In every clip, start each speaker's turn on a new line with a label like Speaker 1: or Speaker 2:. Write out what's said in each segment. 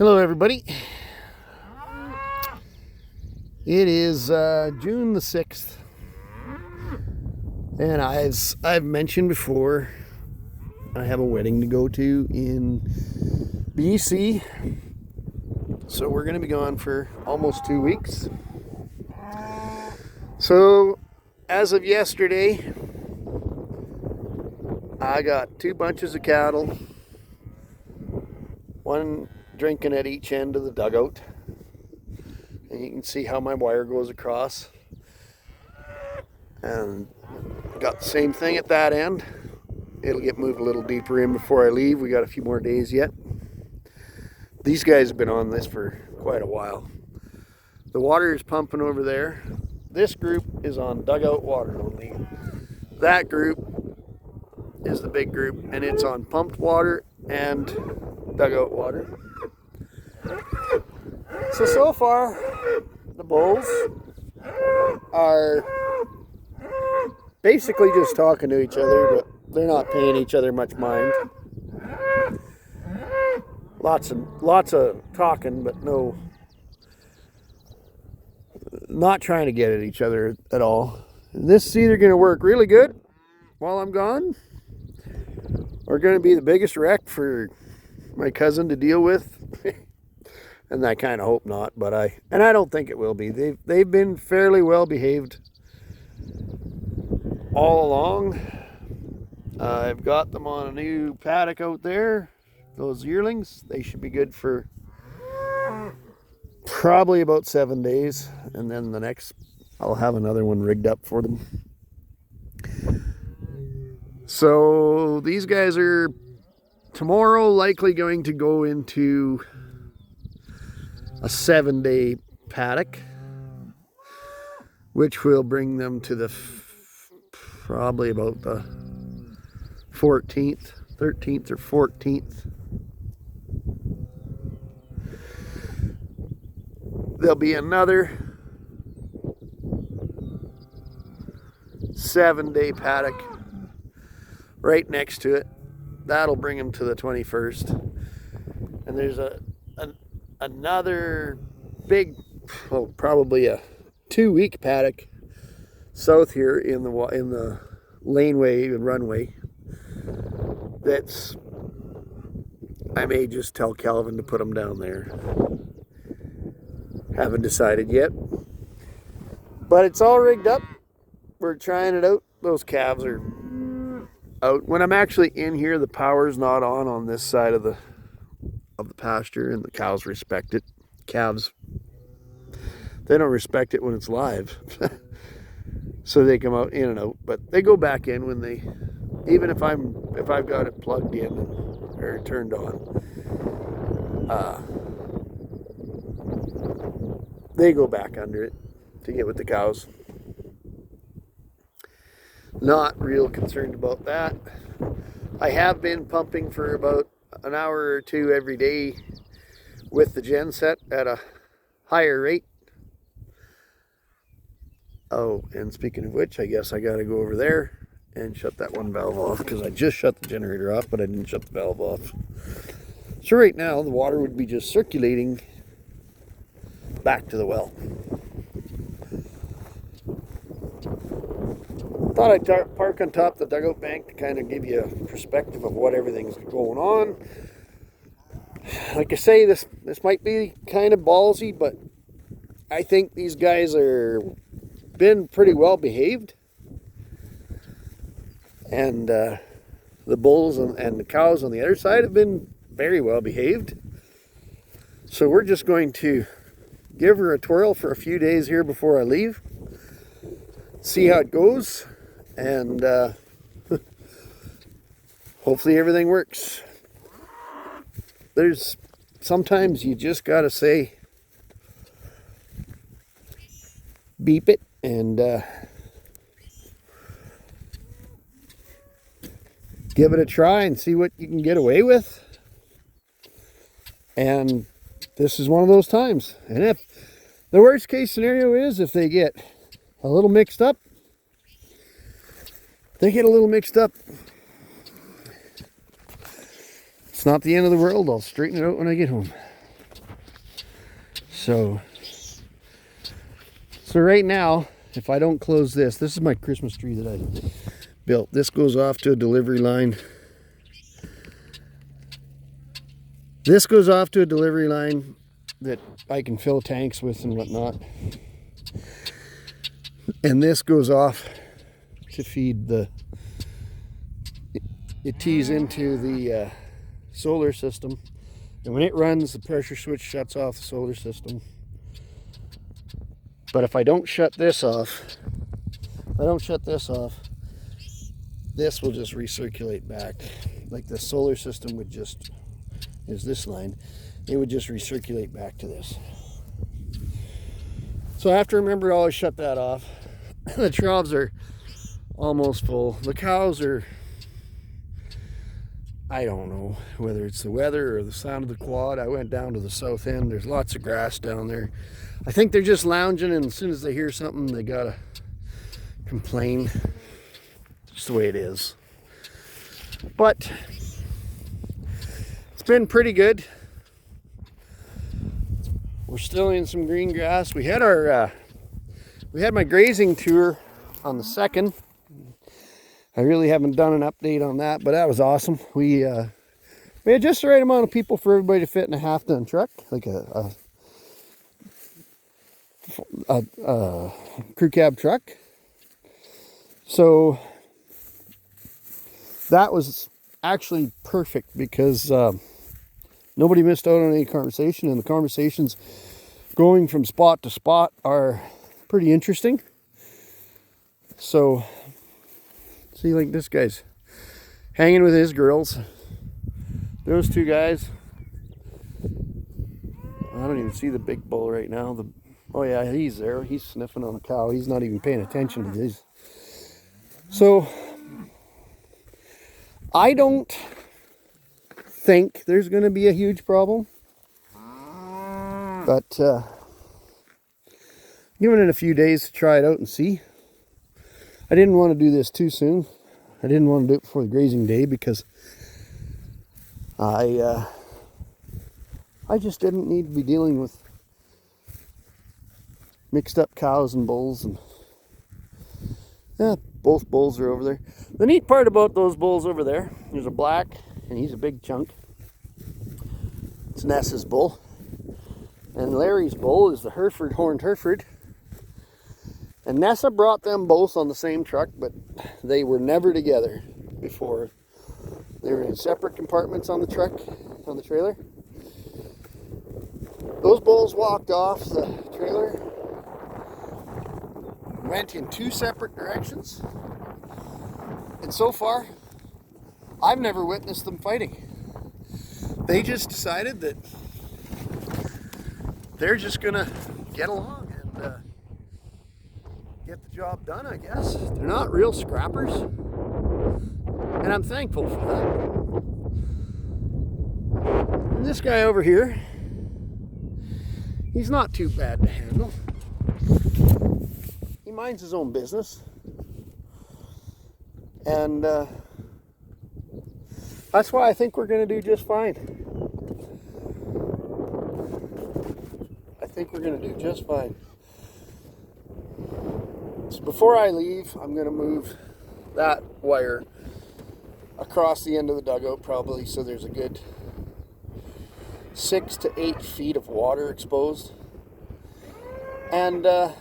Speaker 1: Hello everybody. It is June the 6th, and as I've mentioned before, I have a wedding to go to in BC, so we're going to be gone for almost 2 weeks. So as of yesterday, I got 2 bunches of cattle, one drinking at each end of the dugout. And you can see how my wire goes across. And got the same thing at that end. It'll get moved a little deeper in before I leave. We got a few more days yet. These guys have been on this for quite a while. The water is pumping over there. This group is on dugout water only. That group is the big group, and it's on pumped water and dugout water. So far, the bulls are basically just talking to each other, but they're not paying each other much mind. Lots of talking, but not trying to get at each other at all. And this is either going to work really good while I'm gone, or going to be the biggest wreck for my cousin to deal with. And I kind of hope not, but I don't think it will be. They've been fairly well behaved all along. I've got them on a new paddock out there. Those yearlings, they should be good for probably about 7 days, and then the next I'll have another one rigged up for them. So these guys are tomorrow likely going to go into a 7-day paddock, which will bring them to the probably about the 13th or 14th. There'll be another 7-day paddock right next to it. That'll bring them to the 21st. And there's another big, probably a 2-week paddock south here in the laneway and runway. I may just tell Calvin to put them down there. Haven't decided yet, but it's all rigged up. We're trying it out. Those calves are out. When I'm actually in here, the power's not on this side of the pasture, and the cows respect it. Calves, they don't respect it when it's live. So they come out in and out, but they go back in when even if I've got it plugged in or turned on. They go back under it to get with the cows. Not real concerned about that. I have been pumping for about an hour or two every day with the genset at a higher rate. Oh, and speaking of which, I guess I got to go over there and shut that one valve off, because I just shut the generator off, but I didn't shut the valve off. So right now, the water would be just circulating back to the well. Thought I'd park on top of the dugout bank to kind of give you a perspective of what everything's going on. Like I say, this might be kind of ballsy, but I think these guys are been pretty well behaved, and the bulls and the cows on the other side have been very well behaved. So we're just going to give her a twirl for a few days here before I leave, see how it goes, and hopefully everything works. There's sometimes you just gotta say beep it and give it a try and see what you can get away with. And this is one of those times. And if the worst case scenario is if they get a little mixed up, it's not the end of the world. I'll straighten it out when I get home. So right now, if I don't close this is my Christmas tree that I built. This goes off to a delivery line. This goes off to a delivery line that I can fill tanks with and whatnot. And this goes off to feed it tees into the solar system. And when it runs, the pressure switch shuts off the solar system. But if I don't shut this off, this will just recirculate back. Like the solar system would just, is this line, it would just recirculate back to this. So I have to remember to always shut that off. The troughs are almost full. The cows are, I don't know whether it's the weather or the sound of the quad. I went down to the south end. There's lots of grass down there. I think they're just lounging, and as soon as they hear something, they gotta complain. Just the way it is. But it's been pretty good. We're still in some green grass. We had my grazing tour on the 2nd. I really haven't done an update on that, but that was awesome. We had just the right amount of people for everybody to fit in a half-ton truck, like a crew cab truck. So that was actually perfect because nobody missed out on any conversation, and the conversations going from spot to spot are pretty interesting. So see, like this guy's hanging with his girls. Those two guys, I don't even see the big bull right now. Oh yeah, he's there. He's sniffing on a cow. He's not even paying attention to this. So I don't think there's going to be a huge problem. But giving it a few days to try it out and see. I didn't want to do this too soon. I didn't want to do it before the grazing day because I just didn't need to be dealing with mixed up cows and bulls. And yeah, both bulls are over there. The neat part about those bulls over there, there's a black, and he's a big chunk. It's Nessa's bull. And Larry's bull is the Hereford, horned Hereford. And Nessa brought them both on the same truck, but they were never together before. They were in separate compartments on the truck, on the trailer. Those bulls walked off the trailer, went in two separate directions, and so far, I've never witnessed them fighting. They just decided that they're just gonna get along and get the job done, I guess. They're not real scrappers, and I'm thankful for that. And this guy over here, he's not too bad to handle. He minds his own business, and that's why I think we're going to do just fine. I think we're going to do just fine. So before I leave, I'm going to move that wire across the end of the dugout probably, so there's a good 6 to 8 feet of water exposed. And that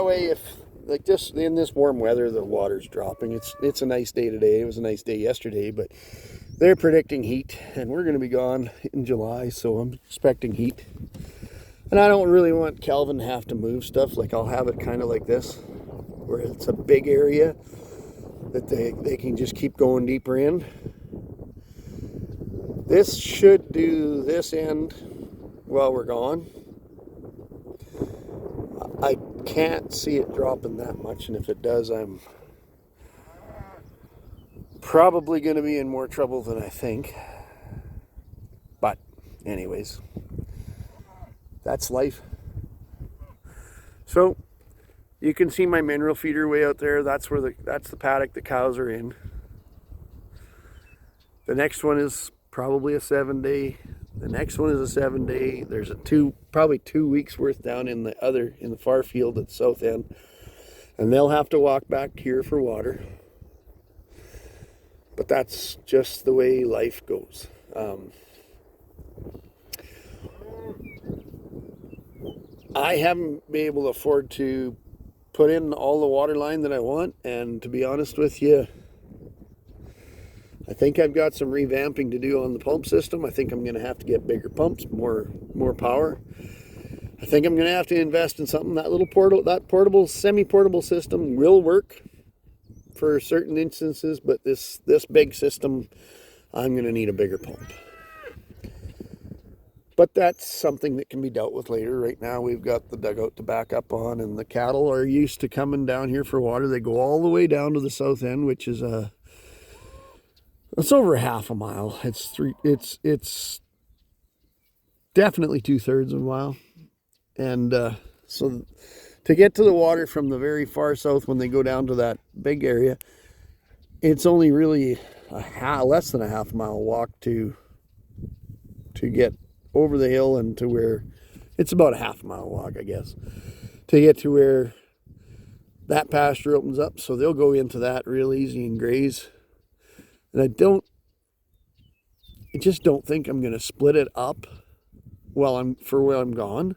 Speaker 1: way, if like this in this warm weather, the water's dropping. It's a nice day today. It was a nice day yesterday, but they're predicting heat, and we're going to be gone in July, so I'm expecting heat. And I don't really want Calvin to have to move stuff. Like, I'll have it kind of like this, where it's a big area that they can just keep going deeper in. This should do this end while we're gone. I can't see it dropping that much, and if it does, I'm probably going to be in more trouble than I think. But anyways, that's life. So you can see my mineral feeder way out there. That's the paddock the cows are in. The next one is probably a 7-day The next one is a 7-day. There's probably 2 weeks worth down in the far field at the south end. And they'll have to walk back here for water. But that's just the way life goes. I haven't been able to afford to put in all the water line that I want, and to be honest with you, I think I've got some revamping to do on the pump system. I think I'm going to have to get bigger pumps, more power. I think I'm going to have to invest in something. That portable, semi-portable system will work for certain instances, but this big system, I'm going to need a bigger pump. But that's something that can be dealt with later. Right now we've got the dugout to back up on, and the cattle are used to coming down here for water. They go all the way down to the south end, which is it's over half a mile. It's definitely 2/3 of a mile. And so to get to the water from the very far south when they go down to that big area, it's only really less than a half mile walk to get over the hill and to where it's about a half mile walk, I guess, to get to where that pasture opens up. So they'll go into that real easy and graze. And I just don't think I'm going to split it up while I'm gone.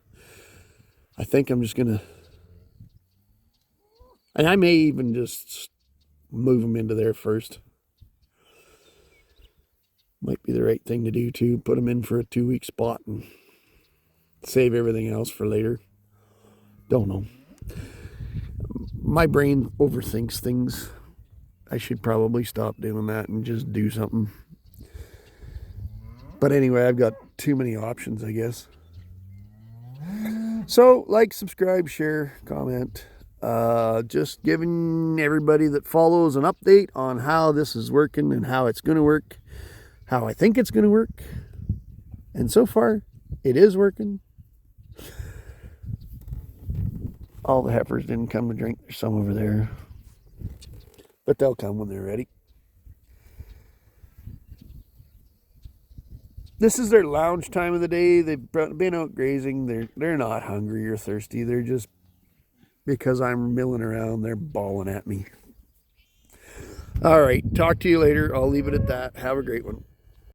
Speaker 1: I think I'm just going to, and I may even just move them into there first. Might be the right thing to do too. Put them in for a 2-week spot and save everything else for later. Don't know. My brain overthinks things. I should probably stop doing that and just do something. But anyway, I've got too many options, I guess. So, like, subscribe, share, comment. Just giving everybody that follows an update on how this is working and how it's going to work. How I think it's going to work. And so far, it is working. All the heifers didn't come to drink. There's some over there. But they'll come when they're ready. This is their lounge time of the day. They've been out grazing. They're not hungry or thirsty. They're just, because I'm milling around, they're bawling at me. All right. Talk to you later. I'll leave it at that. Have a great one.